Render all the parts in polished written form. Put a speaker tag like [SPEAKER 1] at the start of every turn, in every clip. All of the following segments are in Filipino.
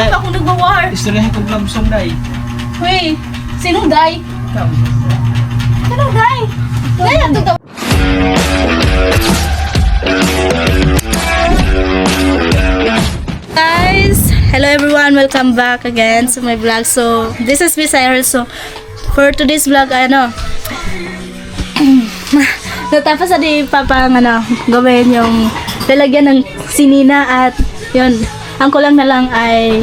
[SPEAKER 1] Bakit ako nagwa-war?
[SPEAKER 2] Istoryahin ko lang song day.
[SPEAKER 1] Uy, sinong day?
[SPEAKER 2] Ikaw.
[SPEAKER 1] Sinong day? Day, ato daw. Guys, hello everyone, welcome back again to my vlog. So, this is Miss Iris. So, for today's vlog, natapos na di papang gawin yung lalagyan ng sinina at yun, ang kulang na lang ay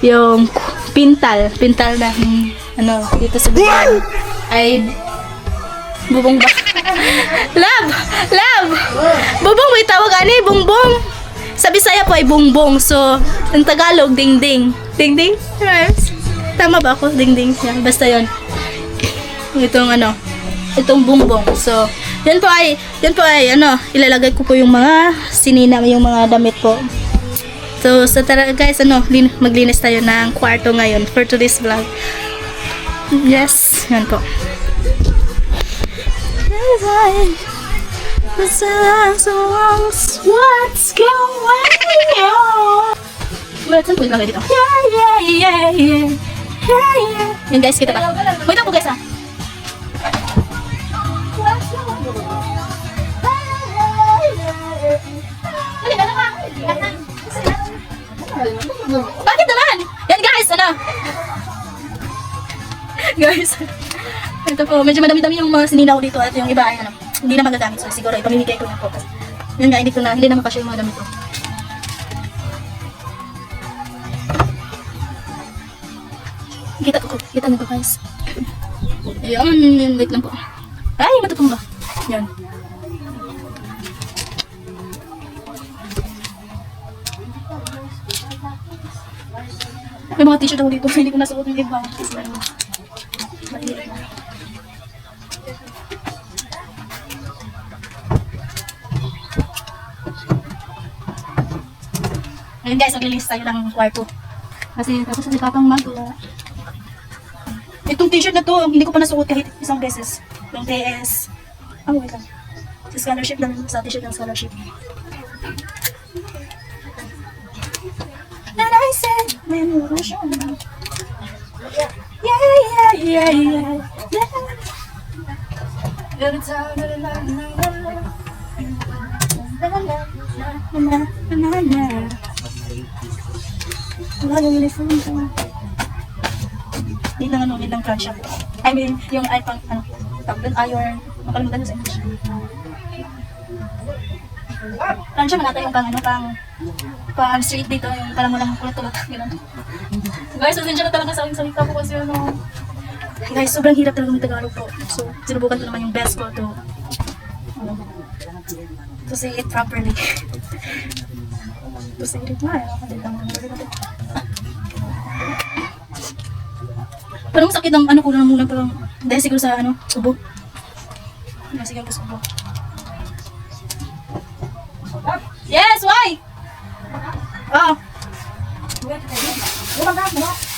[SPEAKER 1] yung pintal na dito sa bubong ay bubong ba? Love! Bubong may tawag bongbong. Sa Bisaya po ay bongbong. So, ang Tagalog, dingding. Dingding? Yes. Tama ba ako? Dingding. Yan, basta yun. Itong bongbong. So, yan po ay ilalagay ko po yung mga sinina, yung mga damit po. So, tara guys, maglinis tayo ng kwarto ngayon for today's vlog. Yes, yan po. What's going on? Saan po yung lagay dito? Yeah. Yan guys, kita ba? Wait po guys ha. Bakit naman? Yan guys, guys, ito po, medyo madami-dami yung mga sininaw dito at yung iba ay hindi na magagamit. So siguro ipamimigay ko na po. Yun nga, hindi na makasya yung mga damit ko. Kita na po guys. Ayan, wait lang po. Ay, matutumba. Yan. May mga t-shirt ako dito, hindi ko nasuot yung iba. Ngayon guys, maglilis tayo ng kwarto. Kasi tapos sa papang magawa. Itong t-shirt na to, hindi ko pa nasuot kahit isang beses. Yung TS. Wait lang. Sa scholarship lang, sa t-shirt ng scholarship. And I said, memoration. Yeah. Every time, Hindi lang crunch siya. I mean, yung iPhone, iron, makalimutan sa English. Crunch siya, manata yung pang street dito, yung parang walang kulot-tulot, gano'n. Guys, pasensya na talaga sa aking salita po kasi guys, sobrang hirap talaga ng Tagalog po. So, sinubukan ko naman yung best ko to say it properly. To say it well. Parang sakit ang ko lang muna parang dahil siguro sa ubo. Siguro sa ubo. Yes, why?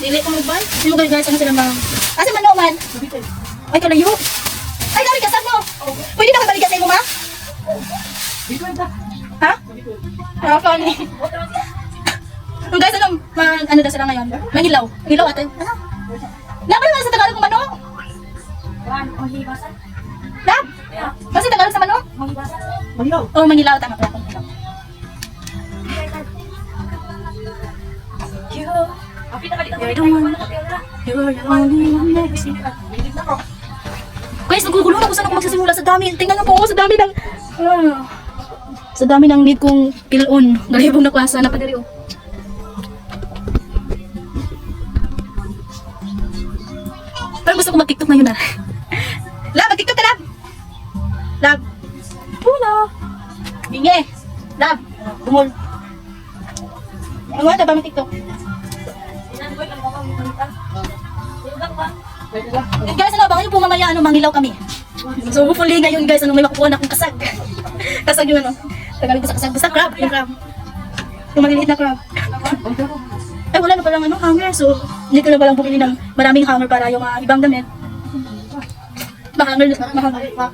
[SPEAKER 1] Dili ko magbay. Sino guys, sila mga asa man man? Ay, kalayo. Ay, dami kasag mo. Pwede na ka balikan sa imo, ma? Ha? Funny. Guys, daw sila ngayon? Mangilaw. Mangilaw ate. Laban naman sa Tagalog ng manok. Lab? Kasi Tagalog sa manok? Mangilaw. Oh, mangilaw. Tama pala. You're the only one next to me. Guys, nagugulo na kung saan ako magsisimula sa dami. Tingnan nyo po ako sa dami ng need kong pilon. Galibong na kwasa na padari oh. Parang gusto ko mag-tiktok ngayon na. Lab, mag-tiktok ka, Lab! Lab! Pula! Bingi! Lab! Bumul! Ano ba may tiktok? Guys, baka nyo po mamaya mangilaw kami. So hopefully ngayon guys, may makukuha na akong kasag. Kasag yung Tagalog sa kasag. Basta crab, yung crab. Yung maliliit na crab. Ay, wala na palang hanger. So, hindi ko na palang bumili ng maraming hanger para yung ibang damit. Mahanger pa.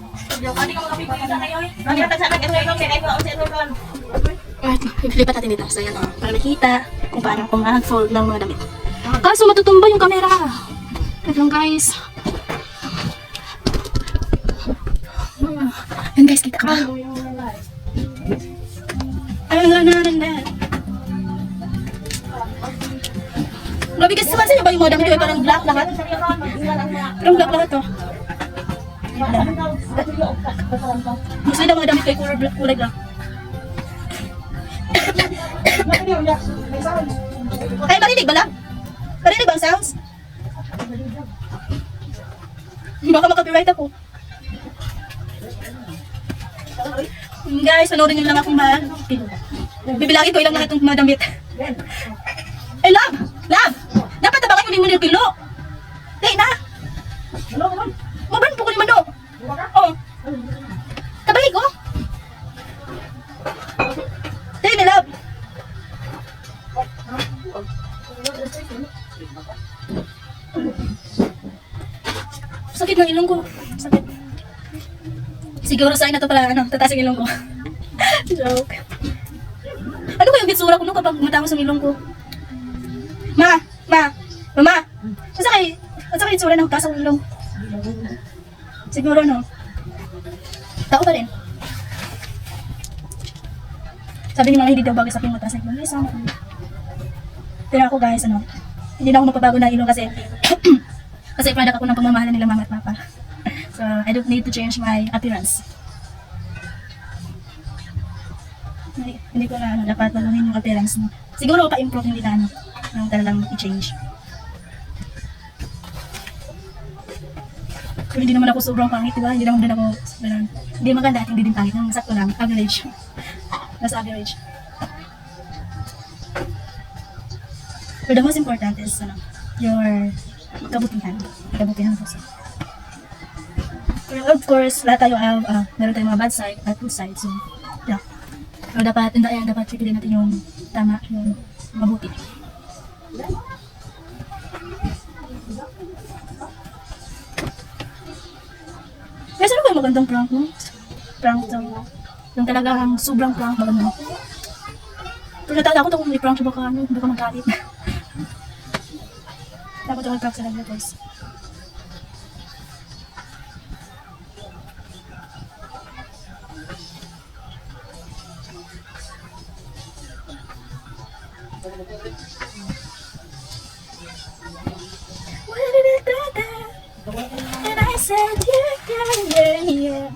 [SPEAKER 1] Alright, ilipat natin dito. So, yan o. Para makita kung paano ako mag-fold ng mga damit. Kaso matutumba yung camera. Wait lang guys. Yan guys, kita ka ba? Grabe kasi sa bansa ba yung mga damit ko ay parang black lahat? Parang black lahat to. Gusto nila mga damit ko ay kulay black. Ay, marinig ba lang? Marinig ba ang sounds? Baka makapiright ako. Guys, panoorin nyo lang akong bibilangin ko ilang lahat ng mga damit. Ay, love! Love! Dapat tabangan mo yung pilo. Tay na! Maban po ko ni Mano. Oh. Tabay ko. Tay na, love. Sakit ng ilong ko. Sakit. Siguro sa'yo na to pala, tataas yung ilong ko. Joke. Ano ba yung bitsura ko nung kapag matangos ang ilong ko? Mama! Saan sa itsura ng taas ang ilong? Siguro, no? Tao pa rin. Sabi ni mga hindi daw bagay sa akin mataas ang ilong. Ay, sama ko. Pero ako guys, hindi na ako magpabago na ilong kasi kasi product ako ng pagmamahalan nila mama at papa. So, I don't need to change my appearance. Hindi ko na dapat baguhin yung appearance mo. Siguro pa-improve hindi na yung talagang i-change. Pero hindi naman ako sobrang pangit, diba? Hindi naman din ako, hindi maganda at hindi din pangit. Yung sakto lang, average. Nasa average. But the most important is, your kabutihan. Kabutihan ng puso. Pero of course, lahat tayo meron tayong mga bad side at good side. So, yeah. Pero dapat pipiliin natin yung tama, yung mabuti. Guys, ano ba yung magandang prank mo? Prank daw. Yung talagang sobrang prank maganda. Pero natakot ako kung may prank siya baka magalit. Dapat ako mag-prank sa lang guys. And I said, yeah.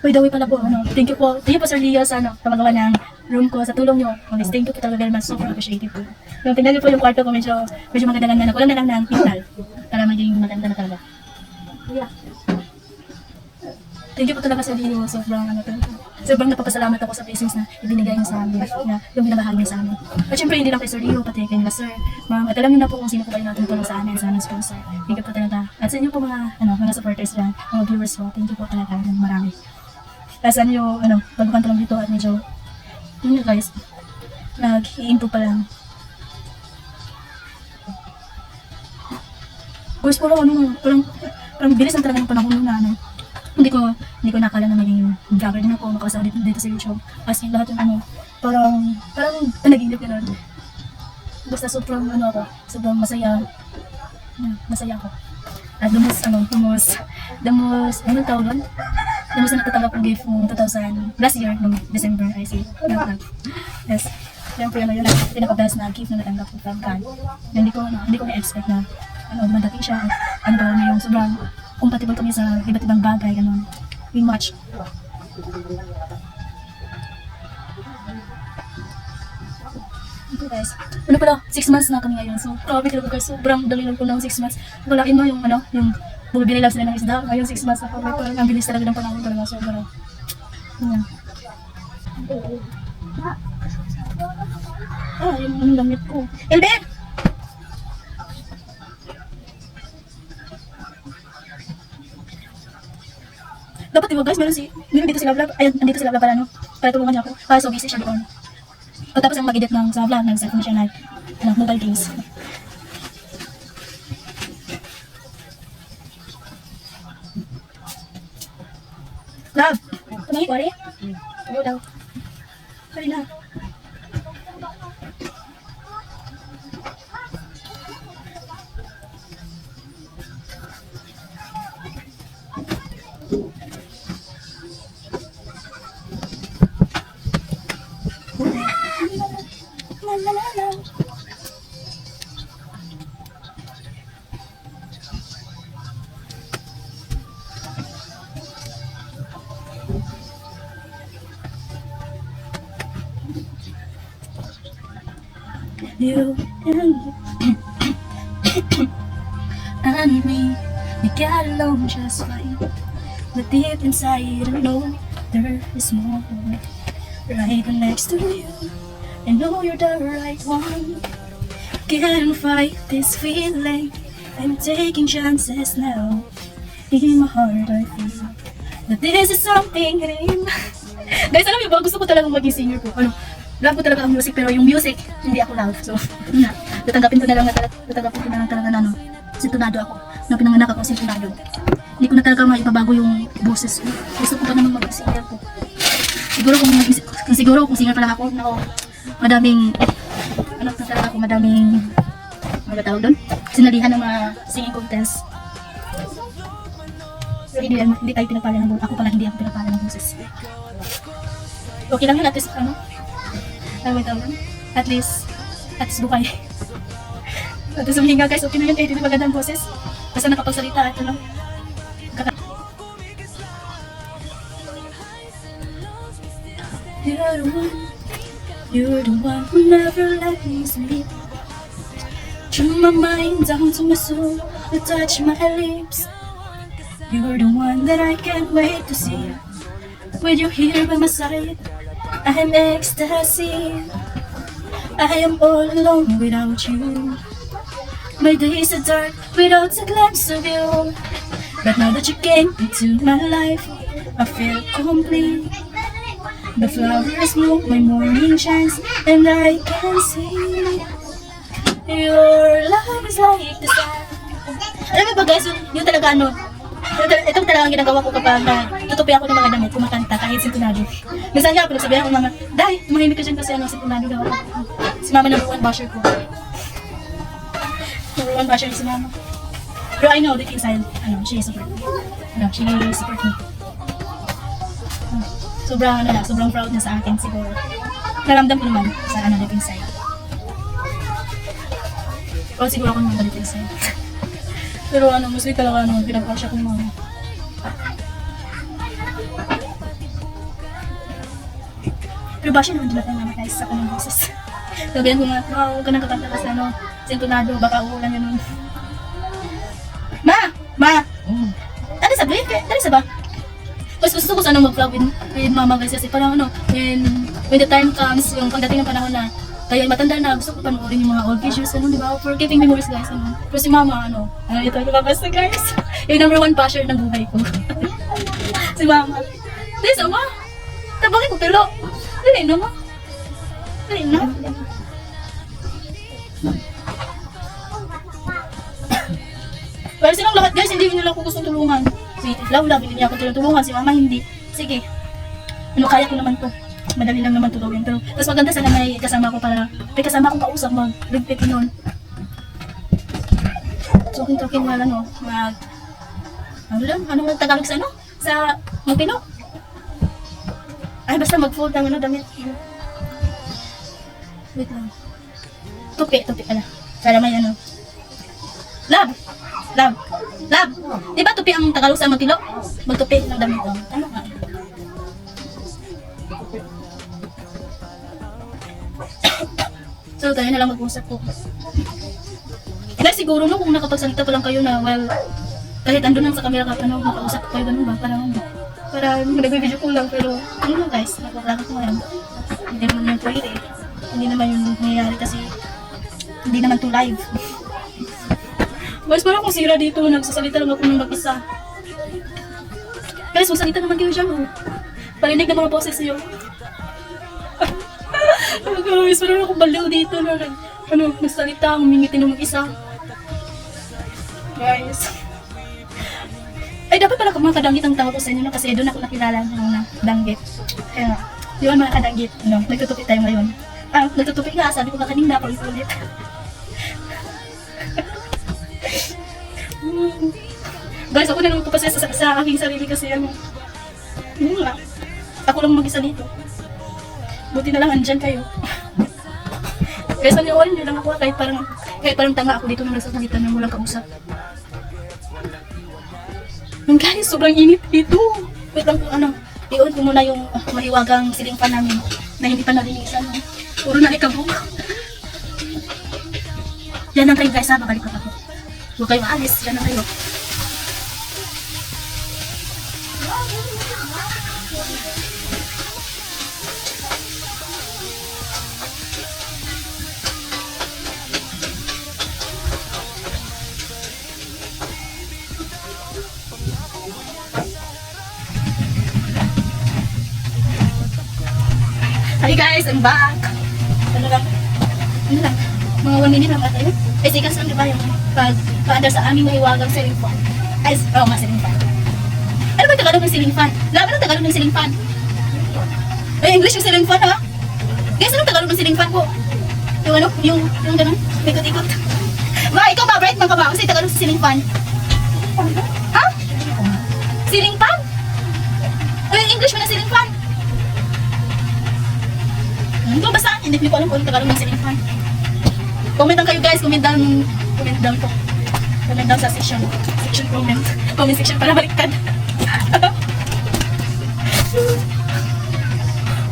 [SPEAKER 1] By the way pala po, thank you po Sir Leo sa pamagawa ng room ko, sa tulong nyo. Thank you po talaga very much, super appreciative po. Yung tingnan nyo po yung kwarto ko, medyo maganda lang na, kulang na lang ng pintal para maging maganda na talaga. Yeah. Thank you po talaga Sir Leo, sobrang napapasalamat ako sa blessings na ibinigay niyo sa amin, na yung binabahagi niyo sa amin. At syempre hindi lang kay Sir Leo, pati kay nila Sir, ma'am, at alam niyo na po kung sino po kayo natin tulong sa amin, sa aming sponsor. Thank you po talaga. At sa inyo po mga supporters dyan, mga viewers po, thank you po talaga ng marami. Kasi baguhan pa lang dito at medyo, yun guys, nag-i-improve pa lang. Guys, parang bilis ang talaga ng panahon na hindi ko nakala na maging vlogger din ako, makasali dito sa YouTube. As in lahat yung parang panaginip ka nun. Basta sobrang masaya. Masaya ako. At the most anong tawag nun? The most na natatanggap kong gift noong last year, noong December, I see. Yes. Siyempre, yun ang pinaka-best na gift na natanggap ko from God. Hindi ko na-expect na mandaki siya. Yung sobrang compatible kami sa iba't ibang bagay, we match. Okay guys, 6 months na kami ngayon. So, grabe talaga guys, sobrang dali lang po ng 6 months. Walain mo yung bumibili lang sila ng isda. Ngayon 6 months na kami, parang ang bilis talaga ng panahon talaga. Sobrang, yan. Yung damit ko. Elben! Dapat diba guys, meron dito sila vlog. Ayun, andito sila vlog para tulungan niya ako. So busy siya doon. Pagtapos ang mag-edit ng sa vlog, nag-set na siya mobile games. May wari? Oo daw. Kali na. La, la, la, la. You and me, we get along just fine. But deep inside, I know there is more. Right next to you, I know you're the right one. Can't fight this feeling. I'm taking chances now. In my heart, I feel that this is something real. Guys, alam niyo ba, gusto ko talagang maging singer po. Love ko talaga ang music, pero yung music, hindi ako love. So, yun na. Tatanggapin ko na lang talaga na, sintonado ako. Na pinanganak ako, sintonado. Hindi ko na talaga maibabago yung boses ko. Gusto ko pa naman mag-singer po. Siguro kung singer pa lang ako, madaming ano tawag doon? Sinalihan ng mga singing contest. Pero hindi tayo pinapala ng boses. Ako pala hindi ako pinapala ng boses. Okay lang yun, at least at least bukay. At least huminga guys, okay na yun, hindi magandang boses. Basta nakapagsalita, ito lang. You're the one who never let me sleep. From my mind down to my soul, you touch my lips. You're the one that I can't wait to see. With you here by my side, I'm ecstasy. I am all alone without you. My days are dark without a glimpse of you. But now that you came into my life, I feel complete. The flowers bloom, my morning shines, and I can see your love is like the sun. Alam mo ba guys, yun talaga ito talaga ang ginagawa ko kapag tutupi ako ng mga damit, kumakanta kahit sintonado. Minsan nga, pinagsabihan ko mama, Day, tumahimik ka dyan kasi sintonado daw ako. Si mama number one basher ko. Number one basher si mama. Pero I know deep inside, she support me. She support me. Sobrang proud na sa akin siguro. Naramdam ko naman sa deep inside. Proud siguro ako naman deep inside. Pero mostly talaga pinapasya ko mga. Pero ba siya naman diba tayo naman guys sa kanyang boses. Sabihan ko nga, huwag ka nang kakanta kasi sintonado, baka uulan yun nun. Ma! Ano sabi? Ano sa ba? Mas gusto ko sana mag-vlog with mama guys kasi parang when the time comes, yung pagdating ng panahon na kaya matanda na, gusto ko panoorin yung mga old pictures, di ba? For keeping memories guys, Pero si mama, ito, lumabas na guys. Yung number one basher ng buhay ko. Si mama. Di, sama. Tabangin ko, pero, dali na ma. Dali na. Pero silang lahat guys, hindi nila ako gusto tulungan. Si Laula, hindi niya ako tulungan, si mama hindi. Sige, kaya ko naman to. Madali lang naman tutulungin. Pero mas maganda sana may kasama ko para may kasama akong kausap mag-ligpit nun. Talking wala anong Tagalog sa sa magpino? Ay basta mag-fold ng damit. Wait lang. Tupi pala. Para may Lab! Diba tupi ang Tagalog sa magpino? Magtupi ng damit. Ano nga? So tayo na lang mag-usap po. Kaya siguro kung nakapagsalita pa lang kayo na kahit andun lang sa camera ka makausap ko kayo ganun ba? Para nag-video ko lang pero lang guys, nagpaplaka ko ngayon. Hindi naman yung pwede. Hindi naman yung nangyayari kasi hindi naman to live. Guys, parang kung sira dito, nagsasalita lang ako ng mag-isa. Guys, magsalita naman kayo dyan. Parinig ng mga boses niyo. Guys, parang ako baliw dito na nagsalita, humingiti ng mag-isa. Guys. Ay, dapat pala mga kadanggit ang tawag ko sa inyo, no? Kasi doon ako nakilala ng mga danggit. Kaya nga, yun mga kadanggit, no? Nagtutupi tayo ngayon. Nagtutupi nga, sabi ko ka kanina, paulit-ulit. Guys, ako na lang magpapasaya sa aking sarili kasi ano. Yun nga. Ako lang mag-isa dito. Buti na lang andyan kayo. Guys, nangyawin nyo lang ako kahit parang tanga ako dito nang nagsasalita ng walang kausap. Guys, sobrang init dito. Wait lang kung ano. I-on ko muna yung mahiwagang ceiling fan namin na hindi pa nalinisan. Puro na ikabok. Yan lang kayo guys ha, babalik ako. Huwag kayo maalis, yan lang kayo. Hi guys, I'm back. Ano lang, mga 1 minute lang tayo. Ay, sikas lang diba yung pag-under sa aming mahiwagang ceiling fan. Ay, oo nga, ceiling fan. Ano ba yung Tagalog ng ceiling fan? Laban ng Tagalog ng ceiling fan. Ay, English yung ceiling fan ha? Guys, anong Tagalog ng ceiling fan po? Yung ano, yung ganun, ikot-ikot. Ma, ikaw ba, Bright, ka ba? Kasi Tagalog sa ceiling fan. Ha? Ceiling fan? Ay, English mo na ceiling fan. Ito basta, hindi ko alam kung anong Tagalog ng ceiling fan. Comment lang kayo guys, comment down po. Comment down sa section comment. Comment section para baliktad.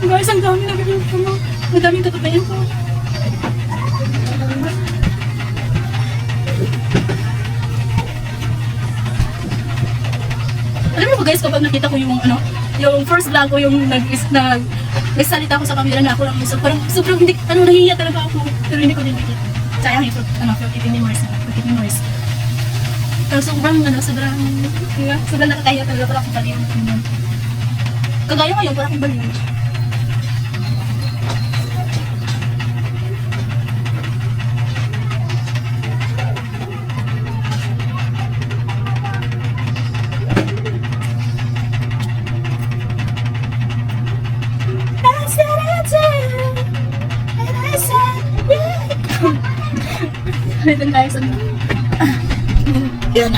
[SPEAKER 1] Guys, ang dami na bigyan ko. Ang daming tutupayin ko. Alam mo ba guys, kapag nakita ko yung ano, yung first vlog ko, yung nagsalita ko sa camera na ako lang isa, parang sobrang hindi, nahihiya talaga ako, pero hindi ko din bigit. Sayang yung 15 memories. Pero sobrang nakakaya talaga, parang akong baliw. Kagaya ngayon, parang akong baliw. Ito guys, yan.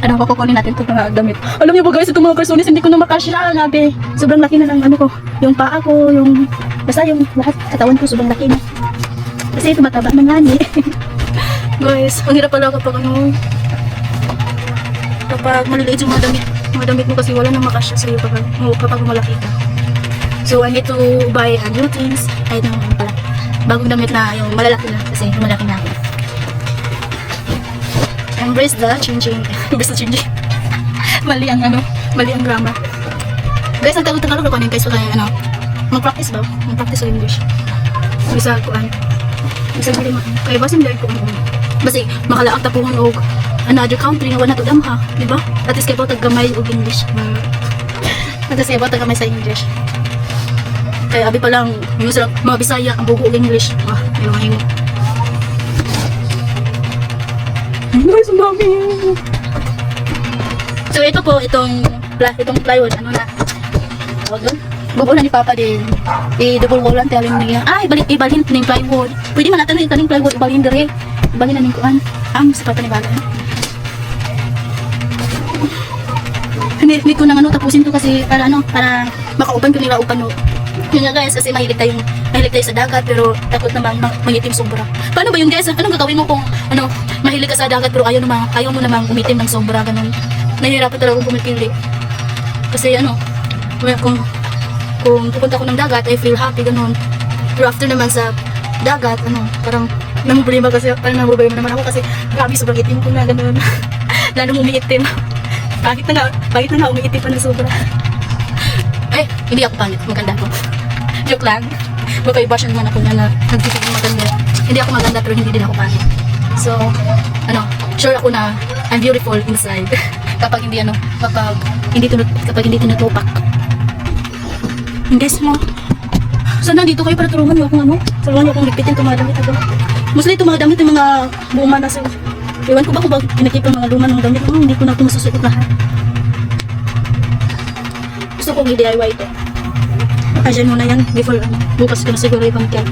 [SPEAKER 1] Ano ko kukunin natin itong mga damit. Alam niyo ba guys, itong mga karsonis, hindi ko na makasya. Grabe. Sobrang laki na ng ano ko. Yung paa ko, basta yung lahat, katawan ko, sobrang laki na. Kasi tumataba ng ngani. Guys, ang hirap pala kapag kapag maliliit yung mga damit mo kasi wala nang makasya sa'yo kapag malaki ka. So, I need to buy new things. Ay, naman pala. Bagong damit na yung malalaki na kasi malaki na ako. Embrace the changing. Mali ang grammar. Guys, ang Tagalog ako guys, kaya mag-practice ba? Mag-practice sa English. Bisa kuan. Bisa dili man. Kaya basta nilay ko basta makalaak tapuhon og another country nga wala to damha, di ba? At least kay po taggamay og English. At least kay po taggamay sa English. Kaya abi pa lang, yung mga Bisaya, ang bugo English. Yung mga guys, ang dami. So ito po, itong plywood, ano na. Bubuo na ni Papa din. I-double wallan, telling niya, ibalhin ng plywood. Pwede man natin na itaning plywood, ibalhin dire. Ibalhin na ng kuan. Sa Papa ni Bala. Hindi ko nang tapusin to kasi para makauban ko nila upan. Yun nga guys, kasi mahilig tayo sa dagat pero takot naman mangitim sobra. Paano ba yun guys? Anong gagawin mo kung mahilig ka sa dagat pero ayaw mo namang umitim ng sobra, ganun. Nahihirapan talaga akong pumipili. Kasi kung pupunta ko ng dagat, I feel happy, ganun. Pero after naman sa dagat, parang namumblema kasi, parang namumblema naman ako kasi grabe, sobrang itim ko na, ganun. Lalong umiitim. Bakit na nga umiitim pa ng sobra. Ay, hindi ako pangit, maganda ako. Joke lang. Magkaibash naman ako na nagtitig ng maganda. Hindi ako maganda pero hindi din ako pangit. So, sure ako na I'm beautiful inside. Kapag hindi kapag hindi tinutupak. Guys mo, sana dito kayo para turuan niyo akong tulungan niyo akong ligpitin itong mga damit ako. Mostly itong mga damit yung mga buuma na sa Iwan ko ba kung pinakip ang mga luma ng damit. Hindi ko na ito masusuot lahat. Gusto kong i-DIY ito. Asyan muna yan before bukas ko na siguro ibang kaya.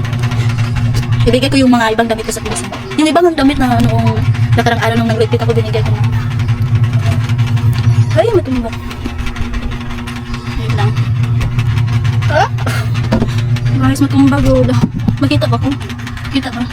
[SPEAKER 1] Ibigay ko yung mga ibang damit ko sa Pinas. Yung ibang damit na noong nakarang araw nung nag-repeat ako, binigay ko na. Ay, matumbok. Wait lang. Ah? Guys, matumbag o. Makita ba ko? Kita ba?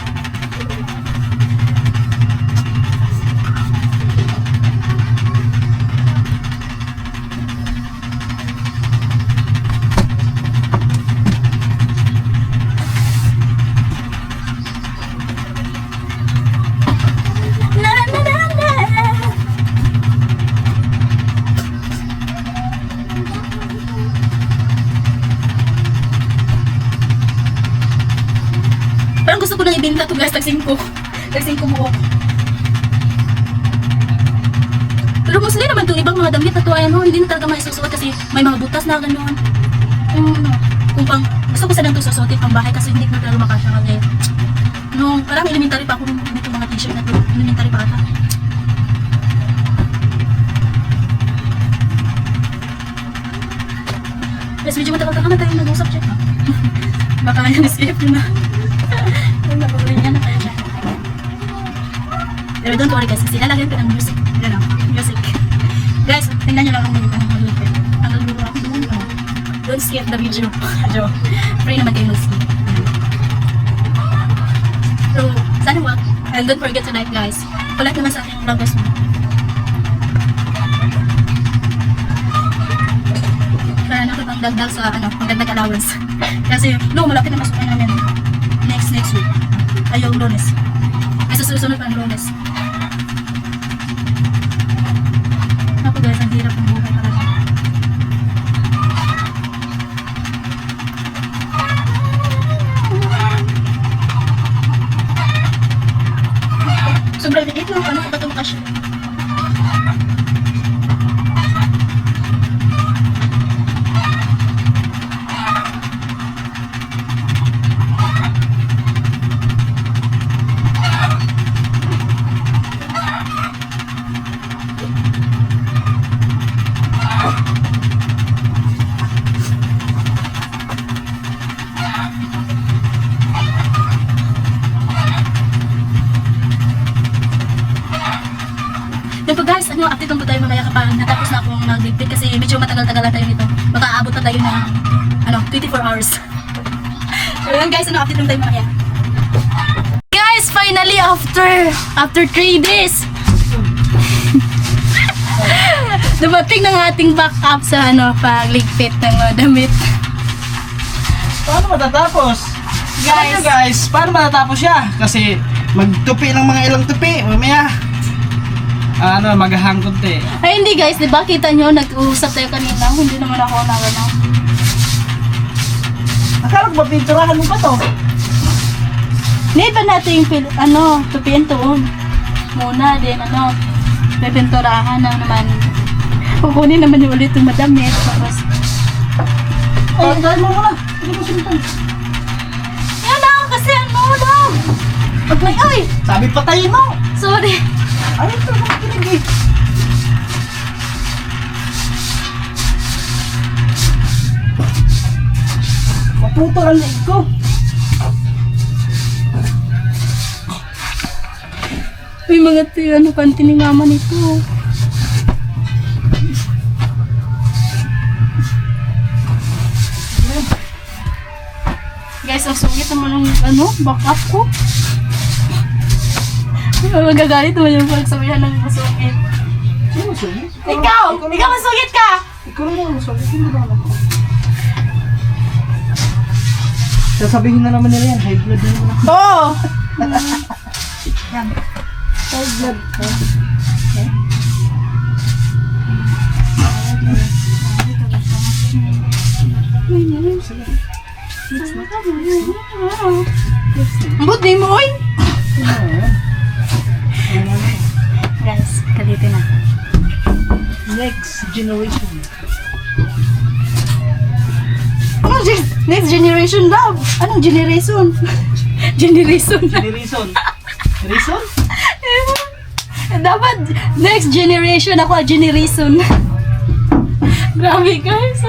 [SPEAKER 1] Parang gusto ko nang ibenta to guys, tag-5 mo. Pero mostly naman itong ibang mga damit na to, ayan ho, hindi na talaga maisusuot kasi may mga butas na gano'n. Kung pang, gusto ko sanang ito susuotin pang bahay kasi hindi ko na talaga makasya kasi. No, parang elementary pa ako nung itong mga t-shirt na to. Elementary pa ata. Yes, medyo matagal-tagal na tayo nag-usap siya. Baka yan, escape yun na. Pero don't worry guys, kasi lalagyan ko ng music. Yan o, music. Guys, tingnan nyo lang ang mga malupit. Ang naluro ako doon. Don't skip the video. Free naman kayo mag-skip. So, sana wag. And don't forget to like guys. Palike naman sa aking vloggers mo. Para nakapang dagdag sa pagdagdag allowance. Kasi, no, malapit na masukan namin. Next week. Ayaw Lunes. Kasi susunod pa ang Lunes. Ako guys, ang hirap ng buhay talaga. Sobrang liit lang. Paano ko ba itong kasya? Yan po guys, update lang po tayo mamaya kapag natapos na akong mag-ligpit kasi medyo matagal-tagal na tayo nito. Baka aabot na tayo ng 24 hours. So yan guys, update lang tayo mamaya. Guys, finally after 3 days dumating ng ating backup sa pagligpit ng mga damit.
[SPEAKER 2] Paano matatapos? Guys, paano matatapos siya? Kasi magtupi ng mga ilang tupi, mamaya maghahang konti.
[SPEAKER 1] Ay hindi guys, diba kita nyo, nag-uusap tayo kanina, hindi naman ako
[SPEAKER 2] Akala ko ba pinturahan mo ba to?
[SPEAKER 1] Need ba natin yung tupian tuon muna, din pipinturahan na naman. Kukunin naman yung ulit yung madamit. Tapos,
[SPEAKER 2] ay, dahil mo muna. Hindi mo sinipan.
[SPEAKER 1] yan na, kasi daw. Ay!
[SPEAKER 2] Sabi patayin mo.
[SPEAKER 1] Sorry.
[SPEAKER 2] Ay, ito na kinig eh. Maputo ang leg ko.
[SPEAKER 1] May mga panty ni mama nito. Guys, ang sungit naman ng backup ko. Magagalit naman yung pagsabihan ng masungit.
[SPEAKER 2] Sino masugit?
[SPEAKER 1] Ikaw masungit ka!
[SPEAKER 2] Ikaw naman masugit. Hindi ba naman? Sasabihin na naman nila yan. High blood na naman.
[SPEAKER 1] Oo!
[SPEAKER 2] Yan. High blood.
[SPEAKER 1] Ambot din mo, oy! Guys, kalito na.
[SPEAKER 2] Next generation.
[SPEAKER 1] Next generation daw? Anong generation? Generation.
[SPEAKER 2] Reason? Reason?
[SPEAKER 1] Dapat next generation ako, generation. Grabe guys.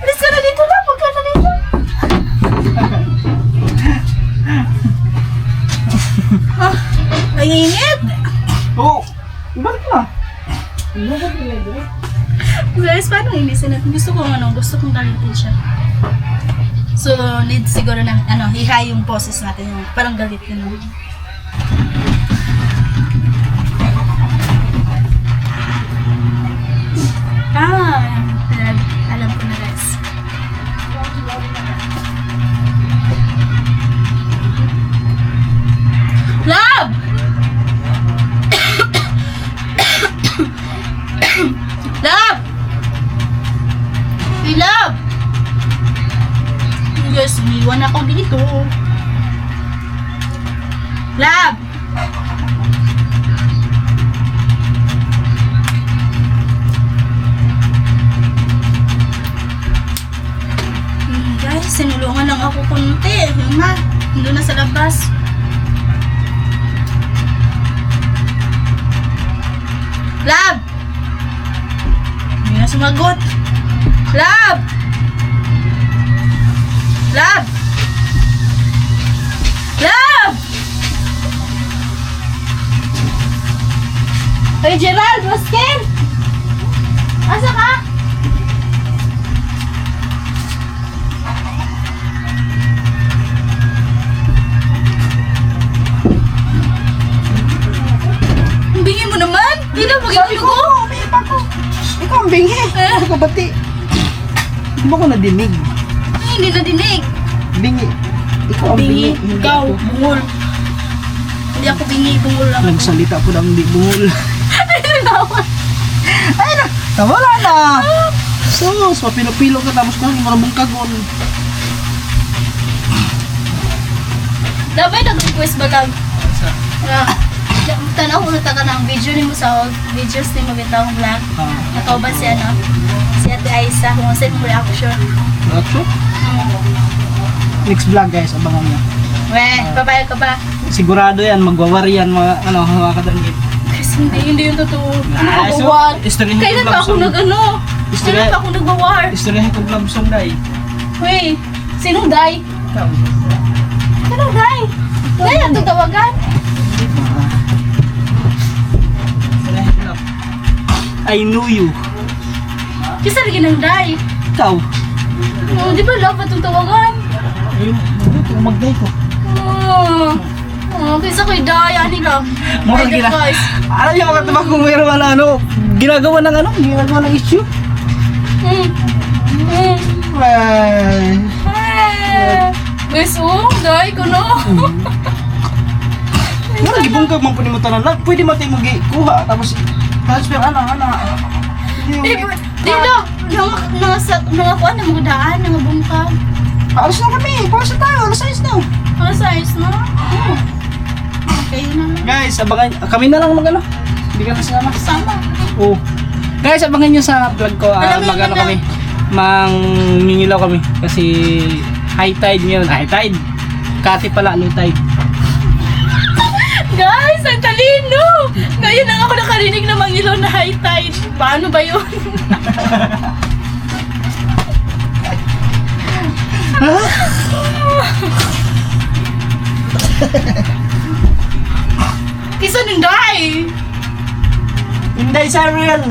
[SPEAKER 1] Alis ka na dito lang, huwag ka na dito. Ay, init.
[SPEAKER 2] Oo. Balik na.
[SPEAKER 1] Guys, paano ilisin natin? Gusto kong galitin siya. So, need siguro ng, high yung poses natin. Yung parang galit yun. Alam ko na guys. Love! Love! Hey, love! Yes, iwan ako dito. Love! Guys, sinulungan lang ako kunti. Yung nga, doon na sa labas. Love! Hindi na sumagot. Love! Love! Love! Hey, Gerald! Waskin! Asa ka? Ang bingi mo naman! Hindi na mag-inig ko!
[SPEAKER 2] Umiip ako. Ikaw ang bingi. Ano ka bati? Hindi mo ko nadinig.
[SPEAKER 1] Ay, hindi na dinig.
[SPEAKER 2] Bingi. Ikaw ang bingi.
[SPEAKER 1] Bingi,
[SPEAKER 2] Hindi
[SPEAKER 1] ikaw,
[SPEAKER 2] ako.
[SPEAKER 1] bungol. Hindi ako bingi, bungol lang ako.
[SPEAKER 2] Nagsalita po ng hindi bungol.
[SPEAKER 1] Ay, nanawan.
[SPEAKER 2] Ay na! Wala na! Sus, mapilo-pilo ka tapos kung marabong kagon.
[SPEAKER 1] Dabay nag-request ba lang? Tanaw ko na taga ng video ni mo sa videos ni mo bitawang vlog. Nakauban si si Ate Aisa, kung saan mo reaction.
[SPEAKER 2] Reaction? Next vlog guys, abangan nyo.
[SPEAKER 1] Weh, papayag ka ba?
[SPEAKER 2] Sigurado yan, magwawari yan mga kadanggit.
[SPEAKER 1] Kasi hindi yung totoo.
[SPEAKER 2] Ah, so,
[SPEAKER 1] Nagwawar.
[SPEAKER 2] istoryahin ko
[SPEAKER 1] Kailan
[SPEAKER 2] love
[SPEAKER 1] pa ako
[SPEAKER 2] song.
[SPEAKER 1] Kailan pa ako nagwawar?
[SPEAKER 2] Istoryahin ko love song dahil.
[SPEAKER 1] Wey, sinong day?
[SPEAKER 2] Ikaw.
[SPEAKER 1] Sinong day? Day ang tatawagan?
[SPEAKER 2] Istoryahin ko love. I knew you.
[SPEAKER 1] Kasi lagi ng day.
[SPEAKER 2] Ikaw.
[SPEAKER 1] Oh, di ba love at tawagan?
[SPEAKER 2] Ayun, magday ko.
[SPEAKER 1] Kaysa kay Daya nila.
[SPEAKER 2] Mura
[SPEAKER 1] Ay,
[SPEAKER 2] gina.
[SPEAKER 1] guys.
[SPEAKER 2] Alam niyo mga tubak kung mayroon ginagawa ng issue? Well,
[SPEAKER 1] Guys, Day ko no.
[SPEAKER 2] mura gibong ka man po ni mo tanan lang. Pwede mo tayo kuha tapos transfer
[SPEAKER 1] Di na. Nangakuan na mga daan, mga bungkag.
[SPEAKER 2] Alas na kami, pausa tayo, alas 6 na.
[SPEAKER 1] Ano size no? Okay na lang.
[SPEAKER 2] Guys, abangan, kami na lang Hindi ka na sama.
[SPEAKER 1] Sama.
[SPEAKER 2] Oo. Guys, abangan nyo sa vlog ko.
[SPEAKER 1] Alam mo yun,
[SPEAKER 2] Kami. Mangingilaw kami. Kasi high tide ngayon. High tide. Kati pala, low tide.
[SPEAKER 1] Guys, ang talino! Ngayon lang ako nakarinig na mangilaw na high tide. Paano ba yun? Kisa ng day!
[SPEAKER 2] Hindi, Samuel.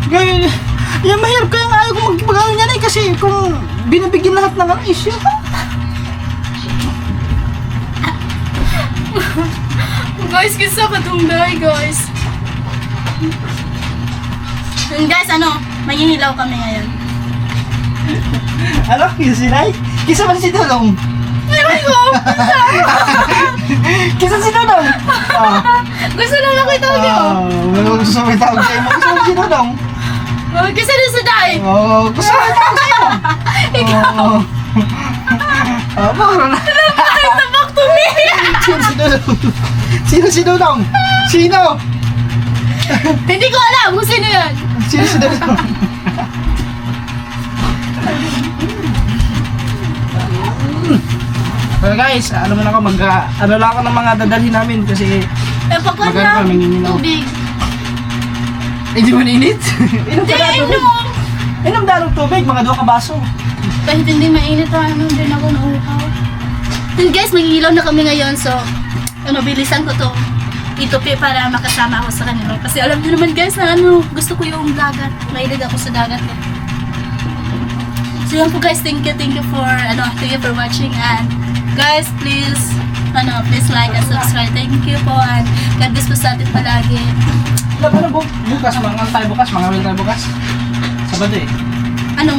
[SPEAKER 2] Gaya, yung mahirap kaya nga ayaw ko magpagawa niya na kasi kung binibigyan lahat ng issue.
[SPEAKER 1] Guys, kisa ka tong day, guys. Guys, mangihilaw kami ngayon.
[SPEAKER 2] Ano, kisa si Nay? Kisa man si Dodong?
[SPEAKER 1] Ewan ko!
[SPEAKER 2] Kisa si Dodong?
[SPEAKER 1] Gusto lang ako itawag niyo.
[SPEAKER 2] Wala gusto mo itawag sa'yo mo. Gusto mo si Dodong?
[SPEAKER 1] Gusto na sa day.
[SPEAKER 2] Gusto mo itawag sa'yo.
[SPEAKER 1] Ikaw!
[SPEAKER 2] Mara na.
[SPEAKER 1] Kahit na back to me!
[SPEAKER 2] Sino si Dodong? Sino si Dodong? Sino?
[SPEAKER 1] Hindi ko alam kung sino yan.
[SPEAKER 2] Sino si Dodong? guys, ano man ako, ano lang ako ng mga dadalhin namin kasi
[SPEAKER 1] Eh, pagod
[SPEAKER 2] Maganda
[SPEAKER 1] na.
[SPEAKER 2] pa, manginginaw.
[SPEAKER 1] Tubig.
[SPEAKER 2] hindi mo nainit. Inom
[SPEAKER 1] Hindi,
[SPEAKER 2] ka na tubig.
[SPEAKER 1] inom.
[SPEAKER 2] Inom na ng tubig, mga 2 ka baso.
[SPEAKER 1] Kahit hindi mainit, ano din ako nauuhaw. And guys, mag-ilaw na kami ngayon, so, bilisan ko to itupi para makasama ako sa kanila. Kasi alam niyo naman guys na gusto ko yung dagat. Mahilig ako sa dagat. So yan po guys, thank you for watching, and guys, please like and subscribe. Thank you po, and God bless po sa atin palagi.
[SPEAKER 2] Ano bukas, mga tayo bukas, mga will tayo bukas. Sabado eh.
[SPEAKER 1] Ano?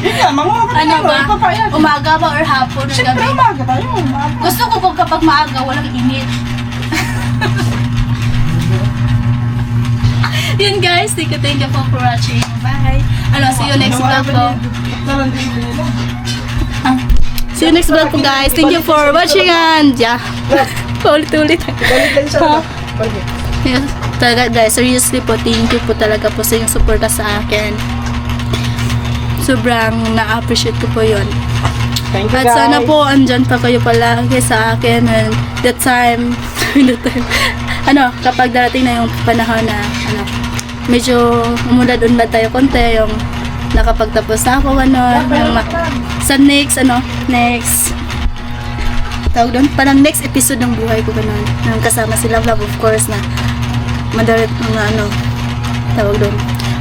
[SPEAKER 2] Yun nga, mga
[SPEAKER 1] Ano ba?
[SPEAKER 2] Papayag.
[SPEAKER 1] Umaga ba or hapon or
[SPEAKER 2] Siyempre,
[SPEAKER 1] gabi?
[SPEAKER 2] umaga tayo. Umaga.
[SPEAKER 1] Gusto ko po kapag maaga, walang init. Yun guys, thank you po for watching. Bye! See you next vlog po. See you next vlog po guys. Thank you for watching, and yeah. Ulit-ulit.
[SPEAKER 2] Balik lang siya. Balik.
[SPEAKER 1] Yes, talaga guys, seriously po, thank you po talaga po sa yung suporta sa akin. Sobrang na-appreciate ko po yun.
[SPEAKER 2] Thank you
[SPEAKER 1] At
[SPEAKER 2] guys.
[SPEAKER 1] sana po andyan pa kayo palagi sa akin, and that time, kapag darating na yung panahon na medyo umulad-unlad tayo konti, yung nakapagtapos na ako sa next tawag doon, parang next episode ng buhay ko ganun, nang kasama si Love of course, na madalit mga tawag doon,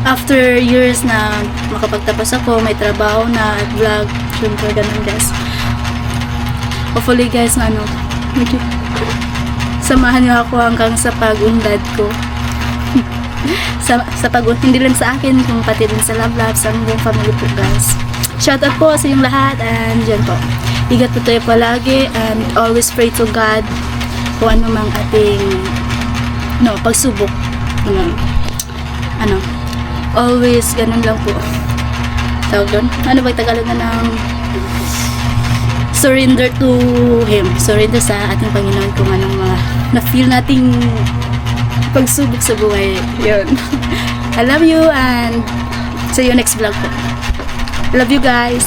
[SPEAKER 1] after years na makapagtapos ako, may trabaho na at vlog, syempre ganun guys. Hopefully guys na medyo samahan niyo ako hanggang sa pag-unlad ko. sa pag hindi lang sa akin, kung pati din sa Love, sa buong family po guys. Shoutout po sa inyong lahat, and dyan po. Ingat po tayo palagi, and always pray to God kung ano mang ating pagsubok. Always ganun lang po. Tawag doon? Ano ba Tagalog ng surrender to Him. Surrender sa ating Panginoon kung anong mga na-feel nating pagsubok sa buhay. Yun. I love you, and see you next vlog po. Love you guys.